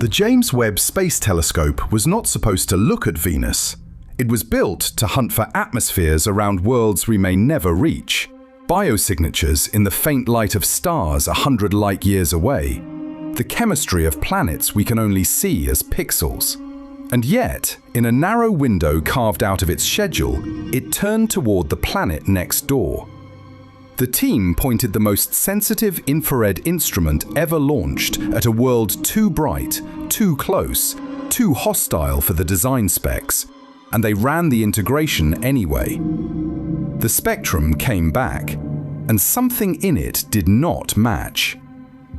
The James Webb Space Telescope was not supposed to look at Venus. It was built to hunt for atmospheres around worlds we may never reach, biosignatures in the faint light of stars 100 light-years away, the chemistry of planets we can only see as pixels. And yet, in a narrow window carved out of its schedule, it turned toward the planet next door. The team pointed the most sensitive infrared instrument ever launched at a world too bright, too close, too hostile for the design specs, and they ran the integration anyway. The spectrum came back, and something in it did not match.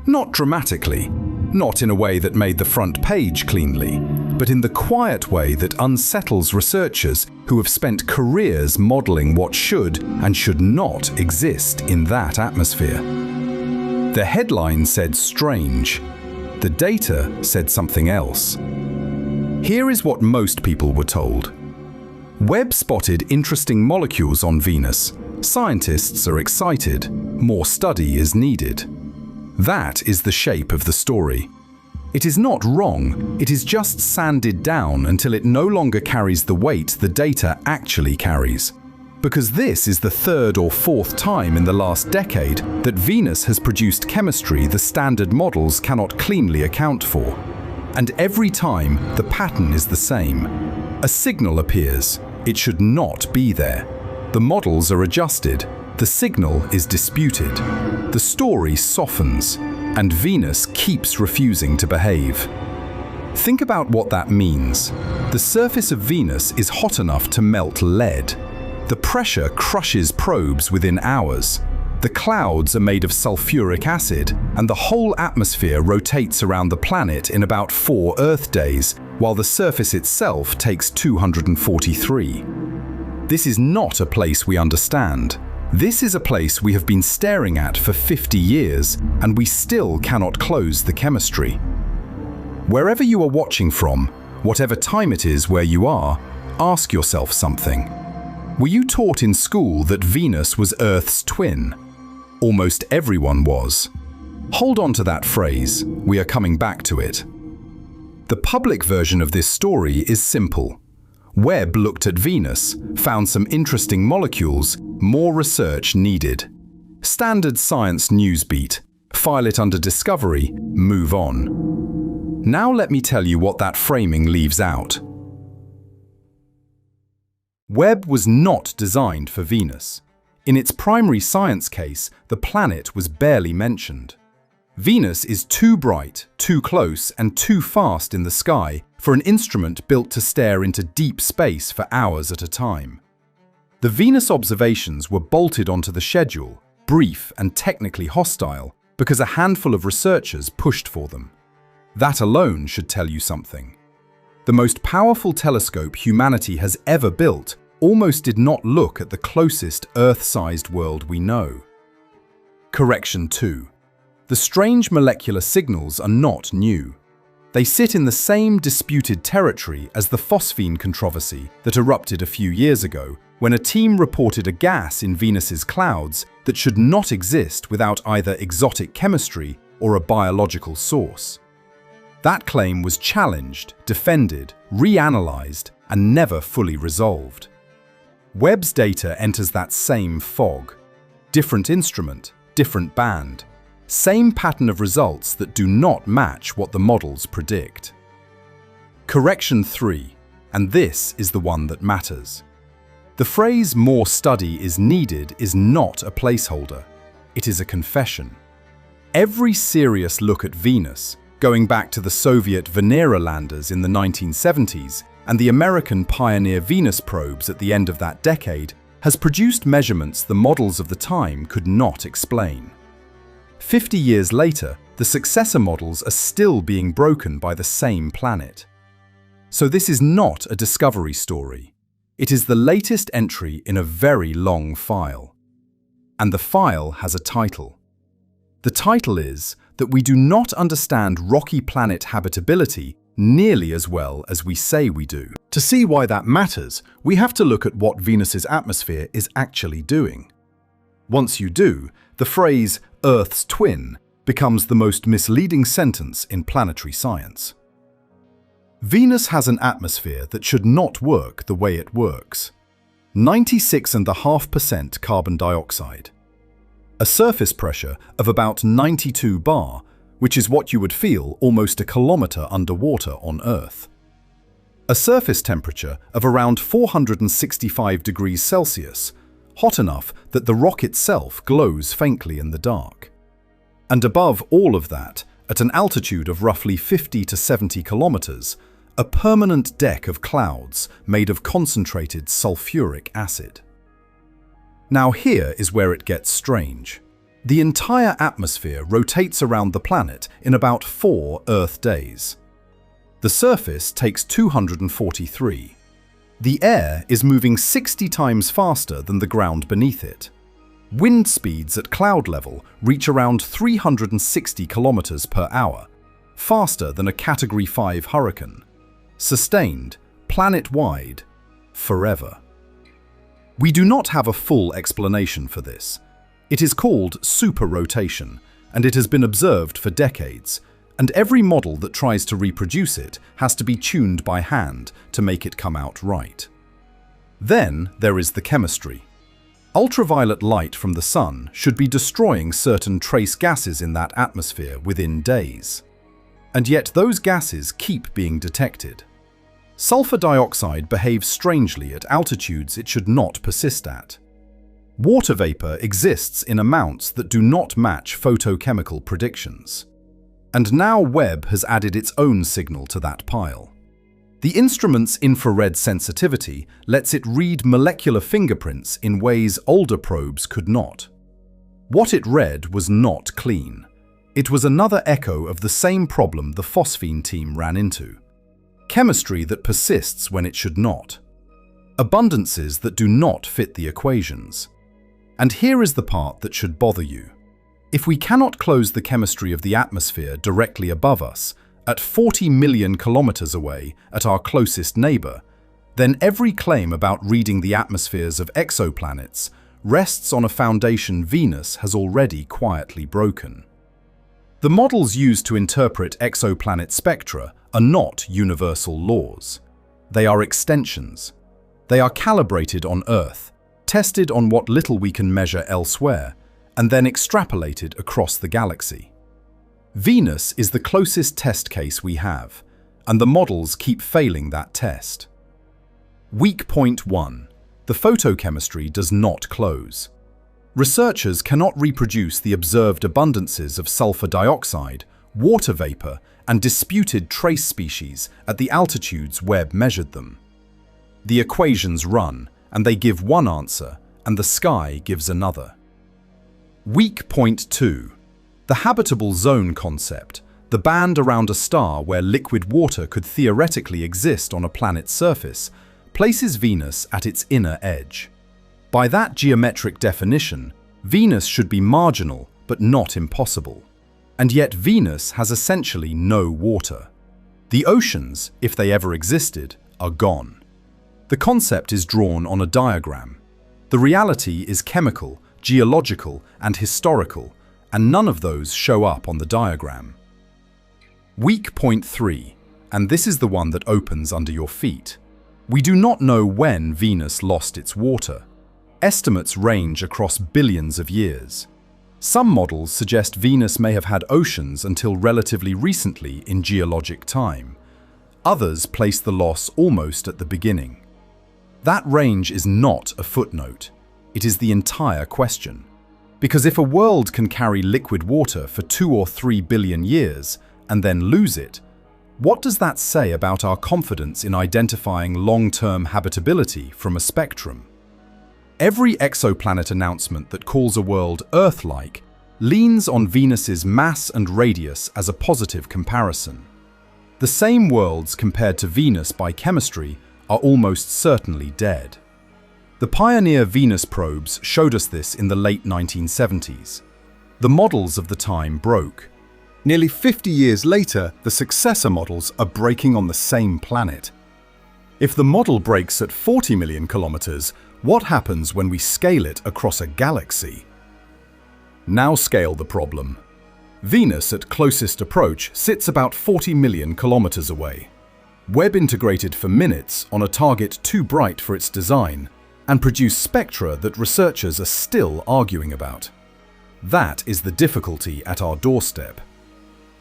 Not dramatically, not in a way that made the front page cleanly, but in the quiet way that unsettles researchers who have spent careers modeling what should and should not exist in that atmosphere. The headline said strange. The data said something else. Here is what most people were told. Webb spotted interesting molecules on Venus. Scientists are excited. More study is needed. That is the shape of the story. It is not wrong, it is just sanded down until it no longer carries the weight the data actually carries. Because this is the third or fourth time in the last decade that Venus has produced chemistry the standard models cannot cleanly account for. And every time, the pattern is the same. A signal appears. It should not be there. The models are adjusted. The signal is disputed. The story softens, and Venus keeps refusing to behave. Think about what that means. The surface of Venus is hot enough to melt lead. The pressure crushes probes within hours. The clouds are made of sulfuric acid, and the whole atmosphere rotates around the planet in about 4 Earth days, while the surface itself takes 243. This is not a place we understand. This is a place we have been staring at for 50 years, and we still cannot close the chemistry. Wherever you are watching from, whatever time it is where you are, ask yourself something. Were you taught in school that Venus was Earth's twin? Almost everyone was. Hold on to that phrase, we are coming back to it. The public version of this story is simple. Webb looked at Venus, found some interesting molecules, more research needed. Standard science newsbeat. File it under discovery, move on. Now let me tell you what that framing leaves out. Webb was not designed for Venus. In its primary science case, the planet was barely mentioned. Venus is too bright, too close, and too fast in the sky for an instrument built to stare into deep space for hours at a time. The Venus observations were bolted onto the schedule, brief and technically hostile, because a handful of researchers pushed for them. That alone should tell you something. The most powerful telescope humanity has ever built almost did not look at the closest Earth-sized world we know. Correction 2. The strange molecular signals are not new. They sit in the same disputed territory as the phosphine controversy that erupted a few years ago when a team reported a gas in Venus's clouds that should not exist without either exotic chemistry or a biological source. That claim was challenged, defended, reanalyzed, and never fully resolved. Webb's data enters that same fog. Different instrument, different band. Same pattern of results that do not match what the models predict. Correction 3, and this is the one that matters. The phrase "more study is needed" is not a placeholder. It is a confession. Every serious look at Venus, going back to the Soviet Venera landers in the 1970s and the American Pioneer Venus probes at the end of that decade, has produced measurements the models of the time could not explain. 50 years later, the successor models are still being broken by the same planet. So this is not a discovery story. It is the latest entry in a very long file. And the file has a title. The title is that we do not understand rocky planet habitability nearly as well as we say we do. To see why that matters, we have to look at what Venus's atmosphere is actually doing. Once you do, the phrase "Earth's twin" becomes the most misleading sentence in planetary science. Venus has an atmosphere that should not work the way it works. 96.5% carbon dioxide. A surface pressure of about 92 bar, which is what you would feel almost a kilometer underwater on Earth. A surface temperature of around 465 degrees Celsius, hot enough that the rock itself glows faintly in the dark. And above all of that, at an altitude of roughly 50 to 70 kilometers, a permanent deck of clouds made of concentrated sulfuric acid. Now here is where it gets strange. The entire atmosphere rotates around the planet in about 4 Earth days. The surface takes 243. The air is moving 60 times faster than the ground beneath it. Wind speeds at cloud level reach around 360 kilometers per hour, faster than a Category 5 hurricane. Sustained, planet-wide, forever. We do not have a full explanation for this. It is called superrotation, and it has been observed for decades, and every model that tries to reproduce it has to be tuned by hand to make it come out right. Then there is the chemistry. Ultraviolet light from the sun should be destroying certain trace gases in that atmosphere within days. And yet those gases keep being detected. Sulfur dioxide behaves strangely at altitudes it should not persist at. Water vapor exists in amounts that do not match photochemical predictions. And now Webb has added its own signal to that pile. The instrument's infrared sensitivity lets it read molecular fingerprints in ways older probes could not. What it read was not clean. It was another echo of the same problem the phosphine team ran into. Chemistry that persists when it should not. Abundances that do not fit the equations. And here is the part that should bother you. If we cannot close the chemistry of the atmosphere directly above us, at 40 million kilometers away at our closest neighbor, then every claim about reading the atmospheres of exoplanets rests on a foundation Venus has already quietly broken. The models used to interpret exoplanet spectra are not universal laws. They are extensions. They are calibrated on Earth, tested on what little we can measure elsewhere, and then extrapolated across the galaxy. Venus is the closest test case we have, and the models keep failing that test. Weak point 1. The photochemistry does not close. Researchers cannot reproduce the observed abundances of sulfur dioxide, water vapor, and disputed trace species at the altitudes Webb measured them. The equations run, and they give one answer, and the sky gives another. Weak point 2. The habitable zone concept, the band around a star where liquid water could theoretically exist on a planet's surface, places Venus at its inner edge. By that geometric definition, Venus should be marginal but not impossible. And yet Venus has essentially no water. The oceans, if they ever existed, are gone. The concept is drawn on a diagram. The reality is chemical, geological, and historical, and none of those show up on the diagram. Weak point 3, and this is the one that opens under your feet. We do not know when Venus lost its water. Estimates range across billions of years. Some models suggest Venus may have had oceans until relatively recently in geologic time. Others place the loss almost at the beginning. That range is not a footnote. It is the entire question. Because if a world can carry liquid water for 2 or 3 billion years and then lose it, what does that say about our confidence in identifying long-term habitability from a spectrum? Every exoplanet announcement that calls a world Earth-like leans on Venus's mass and radius as a positive comparison. The same worlds compared to Venus by chemistry are almost certainly dead. The Pioneer Venus probes showed us this in the late 1970s. The models of the time broke. Nearly 50 years later, the successor models are breaking on the same planet. If the model breaks at 40 million kilometers, what happens when we scale it across a galaxy? Now scale the problem. Venus at closest approach sits about 40 million kilometers away. Webb integrated for minutes on a target too bright for its design and produced spectra that researchers are still arguing about. That is the difficulty at our doorstep.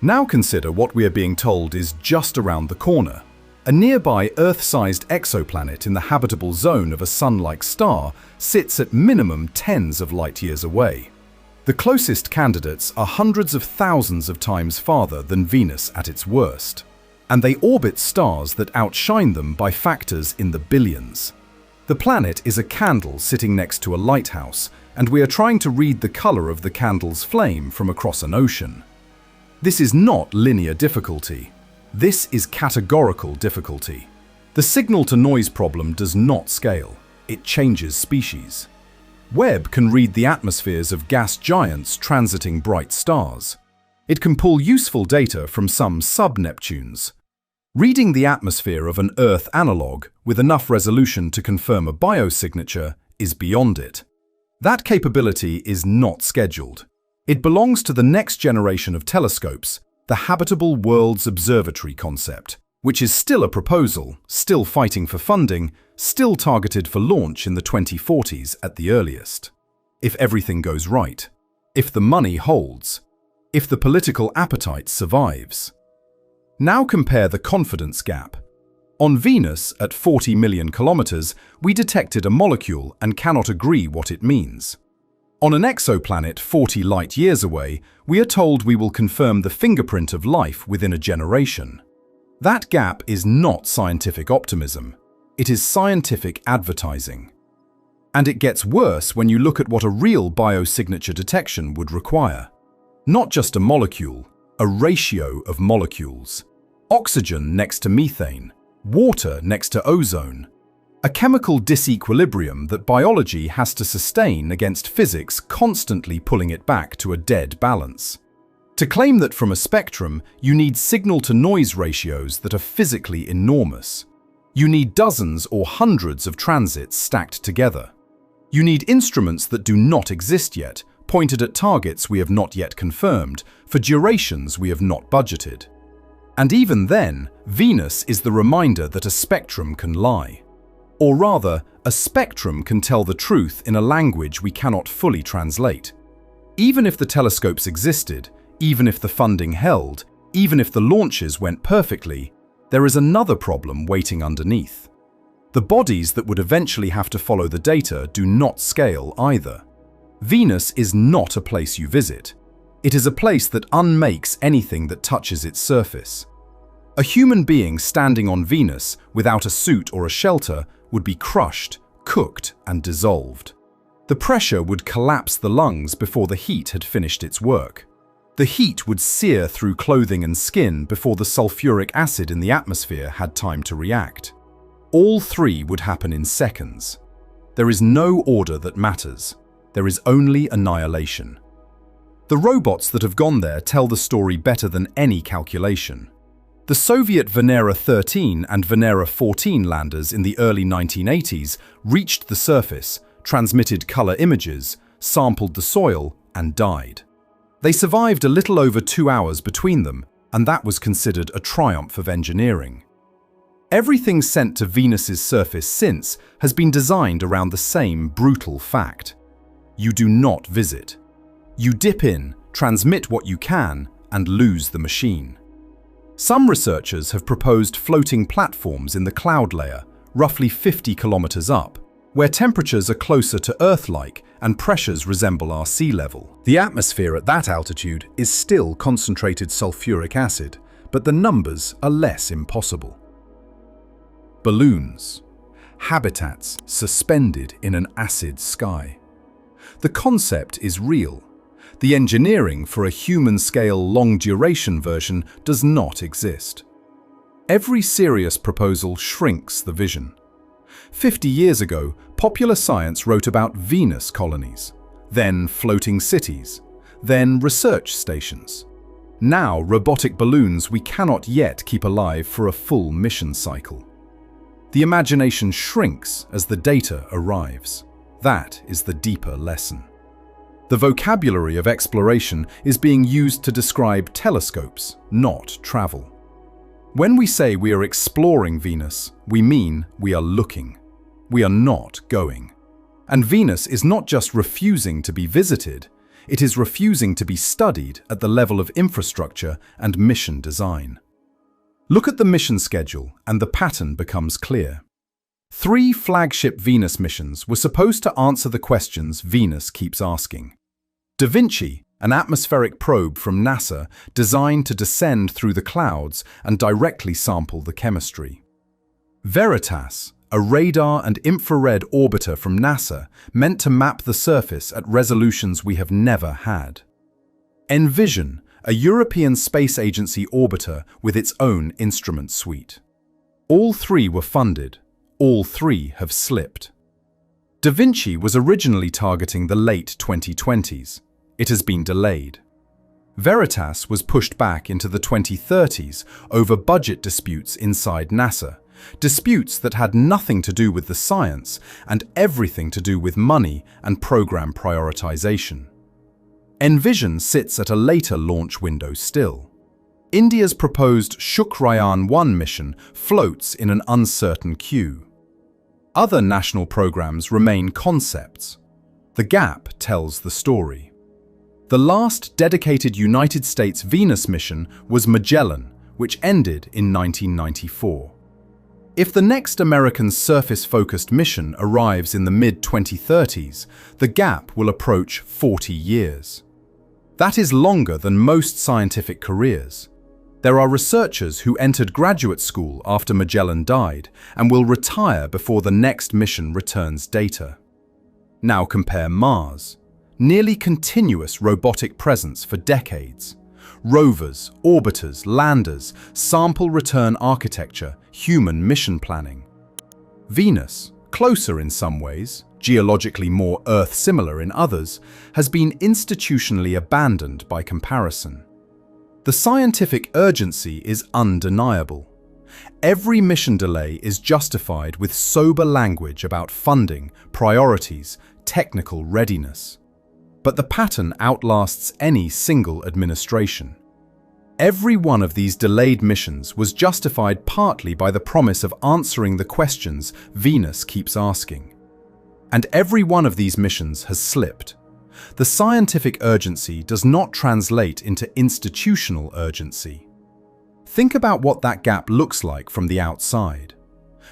Now consider what we are being told is just around the corner. A nearby Earth-sized exoplanet in the habitable zone of a Sun-like star sits at minimum tens of light-years away. The closest candidates are hundreds of thousands of times farther than Venus at its worst, and they orbit stars that outshine them by factors in the billions. The planet is a candle sitting next to a lighthouse, and we are trying to read the color of the candle's flame from across an ocean. This is not linear difficulty. This is categorical difficulty. The signal-to-noise problem does not scale. It changes species. Webb can read the atmospheres of gas giants transiting bright stars. It can pull useful data from some sub-Neptunes. Reading the atmosphere of an Earth analog with enough resolution to confirm a biosignature is beyond it. That capability is not scheduled. It belongs to the next generation of telescopes, the Habitable Worlds Observatory concept, which is still a proposal, still fighting for funding, still targeted for launch in the 2040s at the earliest. If everything goes right, if the money holds, if the political appetite survives. Now compare the confidence gap. On Venus, at 40 million kilometers, we detected a molecule and cannot agree what it means. On an exoplanet 40 light-years away, we are told we will confirm the fingerprint of life within a generation. That gap is not scientific optimism. It is scientific advertising. And it gets worse when you look at what a real biosignature detection would require. Not just a molecule, a ratio of molecules. Oxygen next to methane, water next to ozone. A chemical disequilibrium that biology has to sustain against physics constantly pulling it back to a dead balance. To claim that from a spectrum, you need signal-to-noise ratios that are physically enormous. You need dozens or hundreds of transits stacked together. You need instruments that do not exist yet, pointed at targets we have not yet confirmed, for durations we have not budgeted. And even then, Venus is the reminder that a spectrum can lie. Or rather, a spectrum can tell the truth in a language we cannot fully translate. Even if the telescopes existed, even if the funding held, even if the launches went perfectly, there is another problem waiting underneath. The bodies that would eventually have to follow the data do not scale either. Venus is not a place you visit. It is a place that unmakes anything that touches its surface. A human being standing on Venus without a suit or a shelter would be crushed, cooked, and dissolved. The pressure would collapse the lungs before the heat had finished its work. The heat would sear through clothing and skin before the sulfuric acid in the atmosphere had time to react. All three would happen in seconds. There is no order that matters. There is only annihilation. The robots that have gone there tell the story better than any calculation. The Soviet Venera 13 and Venera 14 landers in the early 1980s reached the surface, transmitted color images, sampled the soil, and died. They survived a little over 2 hours between them, and that was considered a triumph of engineering. Everything sent to Venus's surface since has been designed around the same brutal fact. You do not visit. You dip in, transmit what you can, and lose the machine. Some researchers have proposed floating platforms in the cloud layer, roughly 50 kilometers up, where temperatures are closer to Earth-like and pressures resemble our sea level. The atmosphere at that altitude is still concentrated sulfuric acid, but the numbers are less impossible. Balloons. Habitats suspended in an acid sky. The concept is real. The engineering for a human-scale long-duration version does not exist. Every serious proposal shrinks the vision. 50 years ago, popular science wrote about Venus colonies, then floating cities, then research stations. Now, robotic balloons we cannot yet keep alive for a full mission cycle. The imagination shrinks as the data arrives. That is the deeper lesson. The vocabulary of exploration is being used to describe telescopes, not travel. When we say we are exploring Venus, we mean we are looking. We are not going. And Venus is not just refusing to be visited, it is refusing to be studied at the level of infrastructure and mission design. Look at the mission schedule and the pattern becomes clear. 3 flagship Venus missions were supposed to answer the questions Venus keeps asking. Da Vinci, an atmospheric probe from NASA designed to descend through the clouds and directly sample the chemistry. Veritas, a radar and infrared orbiter from NASA meant to map the surface at resolutions we have never had. Envision, a European Space Agency orbiter with its own instrument suite. All 3 were funded. All 3 have slipped. Da Vinci was originally targeting the late 2020s. It has been delayed. Veritas was pushed back into the 2030s over budget disputes inside NASA, disputes that had nothing to do with the science and everything to do with money and program prioritization. Envision sits at a later launch window still. India's proposed Shukrayan-1 mission floats in an uncertain queue. Other national programs remain concepts. The gap tells the story. The last dedicated United States Venus mission was Magellan, which ended in 1994. If the next American surface-focused mission arrives in the mid-2030s, the gap will approach 40 years. That is longer than most scientific careers. There are researchers who entered graduate school after Magellan died and will retire before the next mission returns data. Now compare Mars. Nearly continuous robotic presence for decades. Rovers, orbiters, landers, sample return architecture, human mission planning. Venus, closer in some ways, geologically more Earth-similar in others, has been institutionally abandoned by comparison. The scientific urgency is undeniable. Every mission delay is justified with sober language about funding, priorities, technical readiness. But the pattern outlasts any single administration. Every one of these delayed missions was justified partly by the promise of answering the questions Venus keeps asking. And every one of these missions has slipped. The scientific urgency does not translate into institutional urgency. Think about what that gap looks like from the outside.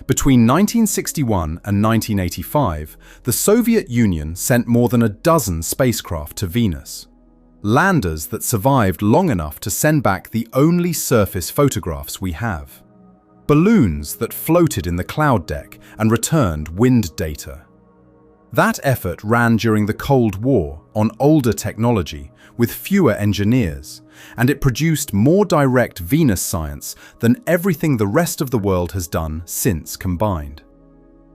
Between 1961 and 1985, the Soviet Union sent more than a dozen spacecraft to Venus. Landers that survived long enough to send back the only surface photographs we have. Balloons that floated in the cloud deck and returned wind data. That effort ran during the Cold War on older technology with fewer engineers, and it produced more direct Venus science than everything the rest of the world has done since combined.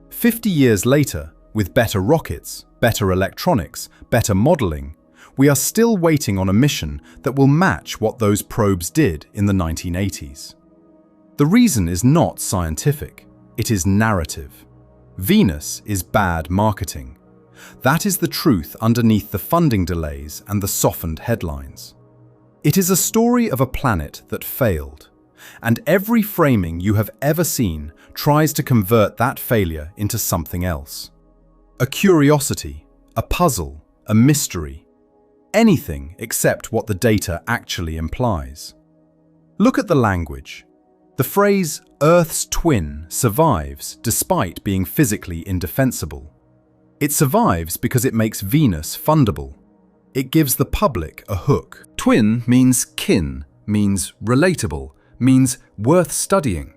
50 years later, with better rockets, better electronics, better modeling, we are still waiting on a mission that will match what those probes did in the 1980s. The reason is not scientific, it is narrative. Venus is bad marketing. That is the truth underneath the funding delays and the softened headlines. It is a story of a planet that failed, and every framing you have ever seen tries to convert that failure into something else. A curiosity, a puzzle, a mystery. Anything except what the data actually implies. Look at the language. The phrase Earth's twin survives despite being physically indefensible. It survives because it makes Venus fundable. It gives the public a hook. Twin means kin, means relatable, means worth studying.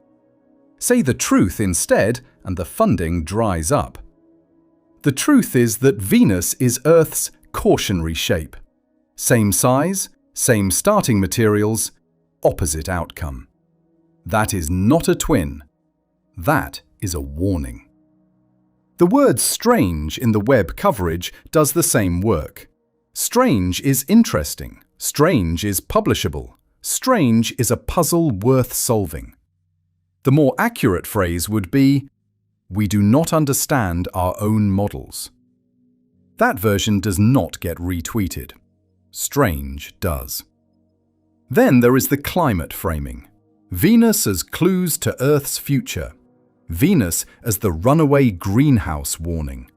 Say the truth instead, and the funding dries up. The truth is that Venus is Earth's cautionary shape. Same size, same starting materials, opposite outcome. That is not a twin. That is a warning. The word strange in the web coverage does the same work. Strange is interesting. Strange is publishable. Strange is a puzzle worth solving. The more accurate phrase would be, we do not understand our own models. That version does not get retweeted. Strange does. Then there is the climate framing. Venus as clues to Earth's future. Venus as the runaway greenhouse warning.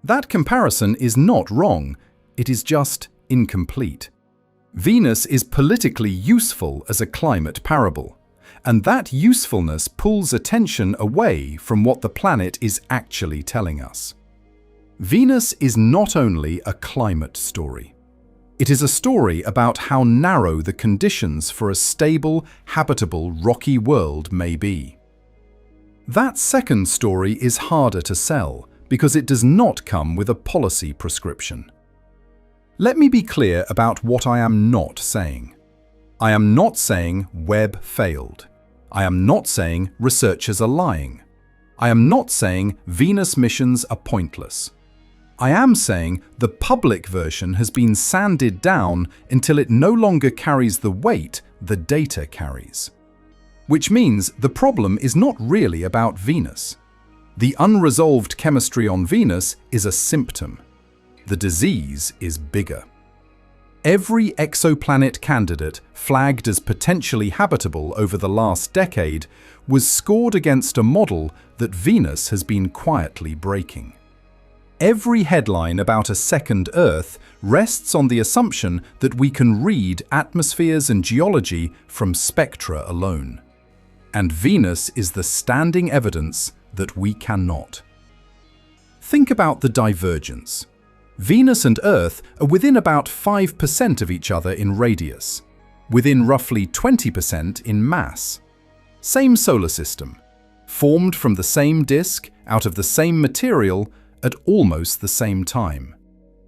That comparison is not wrong, it is just incomplete. Venus is politically useful as a climate parable, and that usefulness pulls attention away from what the planet is actually telling us. Venus is not only a climate story. It is a story about how narrow the conditions for a stable, habitable, rocky world may be. That second story is harder to sell because it does not come with a policy prescription. Let me be clear about what I am not saying. I am not saying Webb failed. I am not saying researchers are lying. I am not saying Venus missions are pointless. I am saying the public version has been sanded down until it no longer carries the weight the data carries. Which means the problem is not really about Venus. The unresolved chemistry on Venus is a symptom. The disease is bigger. Every exoplanet candidate flagged as potentially habitable over the last decade was scored against a model that Venus has been quietly breaking. Every headline about a second Earth rests on the assumption that we can read atmospheres and geology from spectra alone. And Venus is the standing evidence that we cannot. Think about the divergence. Venus and Earth are within about 5% of each other in radius, within roughly 20% in mass. Same solar system, formed from the same disk, out of the same material, at almost the same time.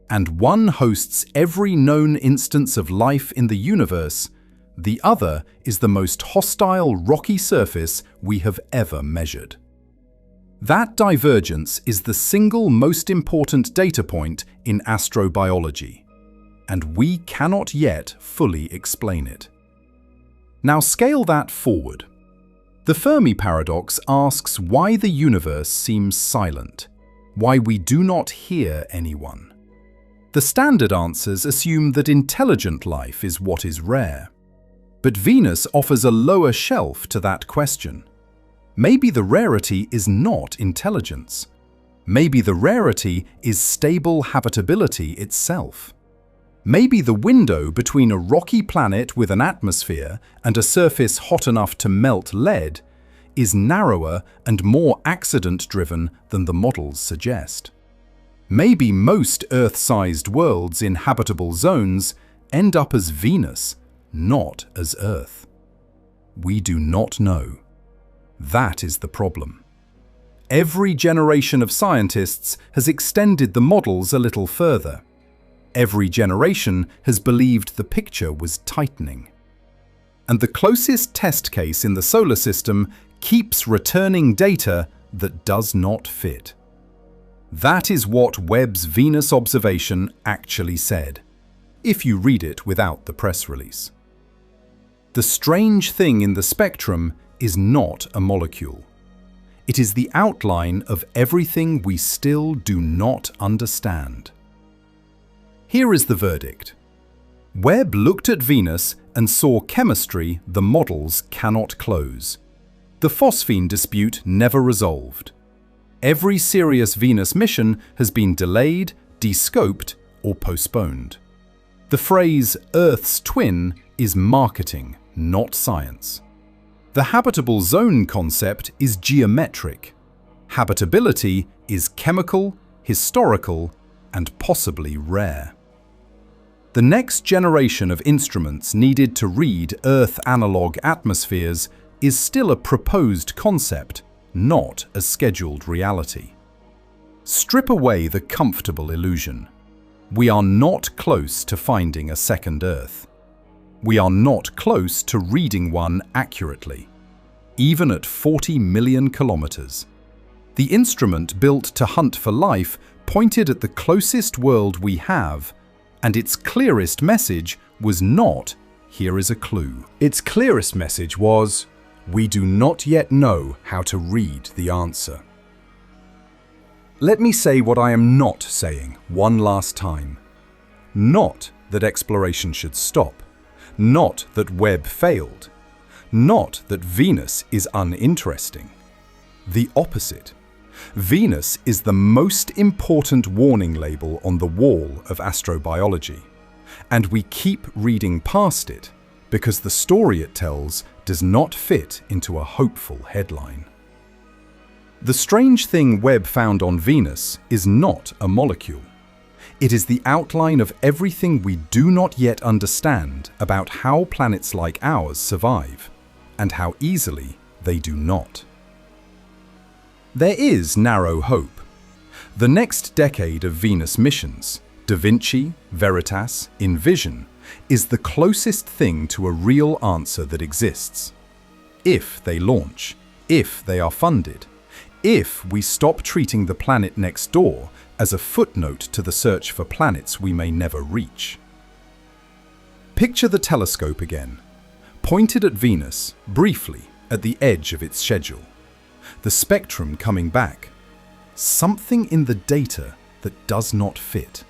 And one hosts every known instance of life in the universe, the other is the most hostile rocky surface we have ever measured. That divergence is the single most important data point in astrobiology, and we cannot yet fully explain it. Now scale that forward. The Fermi paradox asks why the universe seems silent, why we do not hear anyone. The standard answers assume that intelligent life is what is rare. But Venus offers a lower shelf to that question. Maybe the rarity is not intelligence. Maybe the rarity is stable habitability itself. Maybe the window between a rocky planet with an atmosphere and a surface hot enough to melt lead is narrower and more accident-driven than the models suggest. Maybe most Earth-sized worlds in habitable zones end up as Venus, not as Earth. We do not know. That is the problem. Every generation of scientists has extended the models a little further. Every generation has believed the picture was tightening. And the closest test case in the solar system keeps returning data that does not fit. That is what Webb's Venus observation actually said, if you read it without the press release. The strange thing in the spectrum is not a molecule. It is the outline of everything we still do not understand. Here is the verdict. Webb looked at Venus and saw chemistry the models cannot close. The phosphine dispute never resolved. Every serious Venus mission has been delayed, descoped, or postponed. The phrase Earth's twin is marketing, not science. The habitable zone concept is geometric. Habitability is chemical, historical, and possibly rare. The next generation of instruments needed to read Earth analog atmospheres is still a proposed concept, not a scheduled reality. Strip away the comfortable illusion. We are not close to finding a second Earth. We are not close to reading one accurately, even at 40 million kilometers. The instrument built to hunt for life pointed at the closest world we have, and its clearest message was not, "Here is a clue." Its clearest message was, "We do not yet know how to read the answer." Let me say what I am not saying one last time. Not that exploration should stop. Not that Webb failed. Not that Venus is uninteresting. The opposite. Venus is the most important warning label on the wall of astrobiology, and we keep reading past it because the story it tells does not fit into a hopeful headline. The strange thing Webb found on Venus is not a molecule. It is the outline of everything we do not yet understand about how planets like ours survive, and how easily they do not. There is narrow hope. The next decade of Venus missions, Da Vinci, Veritas, Envision, is the closest thing to a real answer that exists. If they launch, if they are funded, if we stop treating the planet next door as a footnote to the search for planets we may never reach. Picture the telescope again, pointed at Venus, briefly, at the edge of its schedule. The spectrum coming back. Something in the data that does not fit.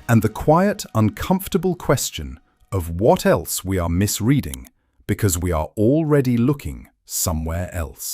And the quiet, uncomfortable question of what else we are misreading because we are already looking somewhere else.